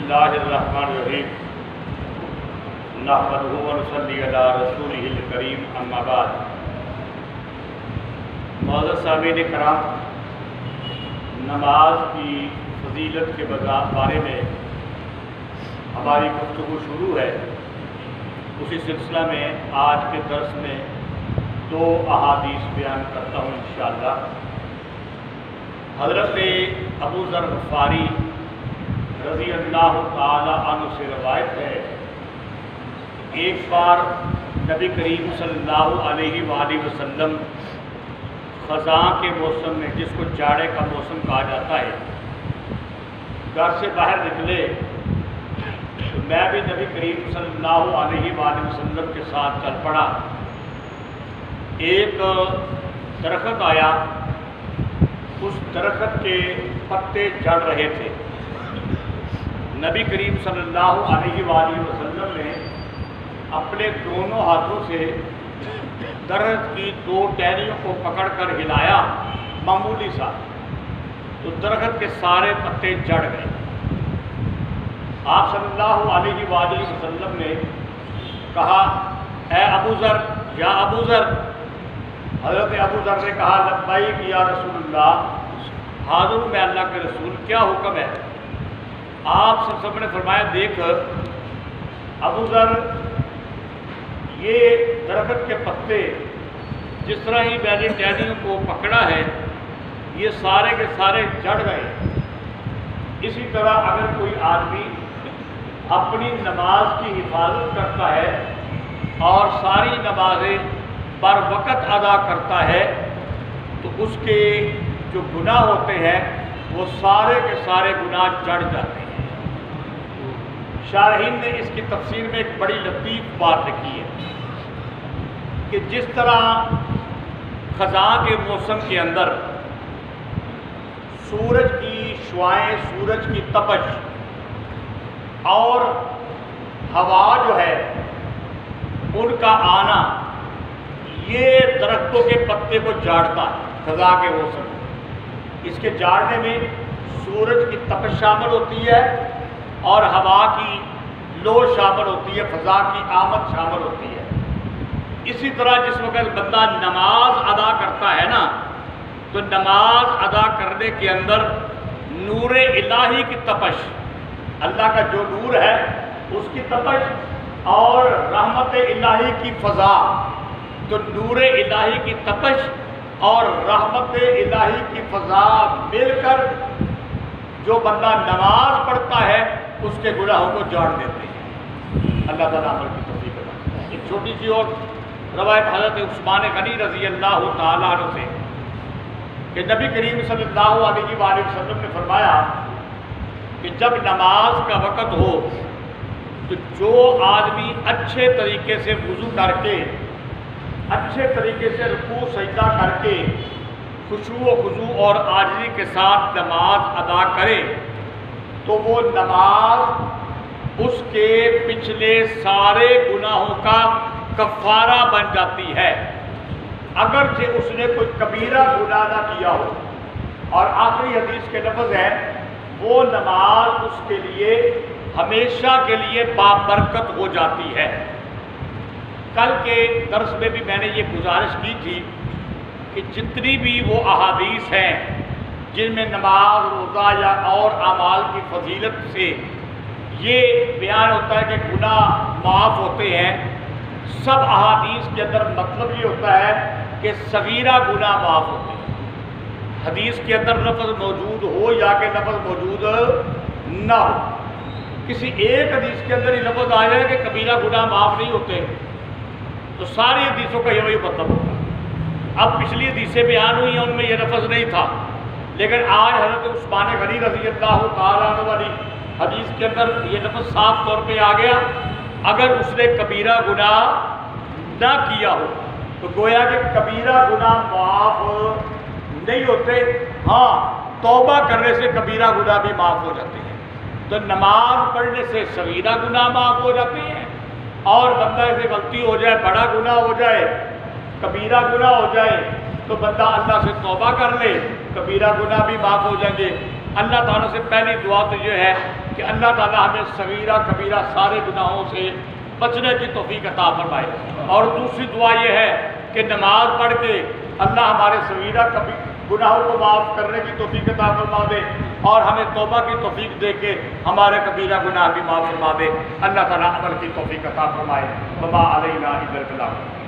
बिस्मिल्लाहिर रहमानिर रहीम नहमदुहु व नसल्ली अला रसूलिहिल करीम अम्मा बाद। मुअज़्ज़ज़ सामीन कराम, नमाज की फजीलत के बारे में हमारी गुफ्तगू शुरू है। उसी सिलसिला में आज के दर्स में 2 अहादीस बयान करता हूँ इंशाअल्लाह। हज़रत अबू ज़र ग़फ़ारी रज़ी अल्लाह ताला अन्हु से रवायत है, एक बार नबी करीम सल्लल्लाहु अलैहि वसल्लम ख़ज़ां के मौसम में, जिसको जाड़े का मौसम कहा जाता है, घर से बाहर निकले तो मैं भी नबी करीम सल्लल्लाहु अलैहि वसल्लम के साथ चल पड़ा। एक दरख्त आया, उस दरख्त के पत्ते झड़ रहे थे। नबी करीम सल्लल्लाहु अलैहि वसल्लम ने अपने दोनों हाथों से दरख्त की 2 टहनियों को पकड़कर हिलाया, मामूली सा, तो दरख्त के सारे पत्ते झड़ गए। आप सल्लल्लाहु अलैहि वसल्लम ने कहा, ए अबू ज़र, या अबू ज़र। हज़रत अबू ज़र ने कहा, लब्बैक या रसूलल्लाह, हाज़िर हूँ मैं अल्लाह के रसूल, क्या हुक्म है? आप सब ने फरमाया, देख अबू ज़र, ये दरख्त के पत्ते जिस तरह ही मैंने टहनियों को पकड़ा है, ये सारे के सारे झड़ गए। इसी तरह अगर कोई आदमी अपनी नमाज की हिफाजत करता है और सारी नमाजें बर वक़्त अदा करता है, तो उसके जो गुनाह होते हैं वो सारे के सारे गुनाह झड़ जाते हैं। शारहीन ने इसकी तफसीर में एक बड़ी लतीफ़ बात लिखी है कि जिस तरह ख़ज़ां के मौसम के अंदर सूरज की शुआएं, सूरज की तपश और हवा जो है उनका आना, ये दरख्तों के पत्ते को झाड़ता है। ख़ज़ां के मौसम में इसके झाड़ने में सूरज की तपश शामिल होती है और हवा की लो शामिल होती है, फ़ज़ा की आमद शामिल होती है। इसी तरह जिस वक्त बंदा नमाज अदा करता है ना, तो नमाज अदा करने के अंदर नूर इलाही की तपश, अल्लाह का जो नूर है उसकी तपश और रहमत इलाही की फ़ज़ा, तो नूर इलाही की तपश और रहमत इलाही की फ़ज़ा मिलकर जो बंदा नमाज पढ़ता है उसके गुनाहों को झाड़ देते हैं। अल्लाह ताला अमल की तौफीक अता। एक छोटी सी और रवायत हज़रत उस्मान गनी रज़ी अल्लाह ताला अन्हु से कि नबी करीम सल्लल्लाहु अलैहि वसल्लम ने फरमाया कि जब नमाज का वक़्त हो तो जो आदमी अच्छे तरीके से वुज़ू करके, अच्छे तरीके से रुकू सजदा करके खुशू व खुजू और आजिज़ी के साथ नमाज अदा करे, तो वो नमाज उसके पिछले सारे गुनाहों का कफ़ारा बन जाती है, अगरचे उसने कोई कबीरा गुनाह ना किया हो। और आखिरी हदीस के लफ्ज़ है, वो नमाज उसके लिए हमेशा के लिए बाबरकत हो जाती है। कल के दर्स में भी मैंने ये गुजारिश की थी कि जितनी भी वो अहादीस हैं जिनमें नमाज, रोज़ा या और अमाल की फजीलत से ये बयान होता है कि गुनाह माफ़ होते हैं, सब अहादीस के अंदर मतलब ये होता है कि सगीरा गुनाह माफ़ होते हैं। हदीस के अंदर लफ्ज़ मौजूद हो या कि लफ्ज़ मौजूद ना हो, किसी एक हदीस के अंदर ही लफ्ज़ आ जाए कि कबीरा गुनाह माफ़ नहीं होते, तो सारी हदीसों का यही मतलब होगा। अब पिछली हदीसें बयान हुई हैं, उनमें यह लफ्ज़ नहीं था, लेकिन आज हज़रत उस्मान गनी रज़ी अल्लाह ताला अन्हु वाली हदीस के अंदर ये लफ्ज़ साफ तौर पे आ गया। अगर उसने कबीरा गुनाह ना किया हो तो गोया कि कबीरा गुनाह माफ़ नहीं होते, हाँ तौबा करने से कबीरा गुनाह भी माफ़ हो जाते हैं। तो नमाज पढ़ने से सगीरा गुनाह माफ़ हो जाते हैं, और बंदा से गलती हो जाए, बड़ा गुनाह हो जाए, कबीरा गुनाह हो जाए, तो बंदा अल्लाह से तौबा कर ले, कबीरा गुनाह भी माफ़ हो जाएंगे। اللہ تعالیٰ سے پہلی دعا تو یہ ہے کہ اللہ تعالیٰ ہمیں صغیرہ کبیرہ سارے گناہوں سے بچنے کی توفیق عطا فرمائے، اور دوسری دعا یہ ہے کہ نماز پڑھ کے اللہ ہمارے صغیرہ گناہوں کو معاف کرنے کی توفیق عطا فرما دے، اور ہمیں توبہ کی توفیق دے کے ہمارے کبیرہ گناہ بھی معاف فرما دے۔ اللہ تعالیٰ عمل کی توفیق عطا فرمائے۔ وما علینا الا البلاغ۔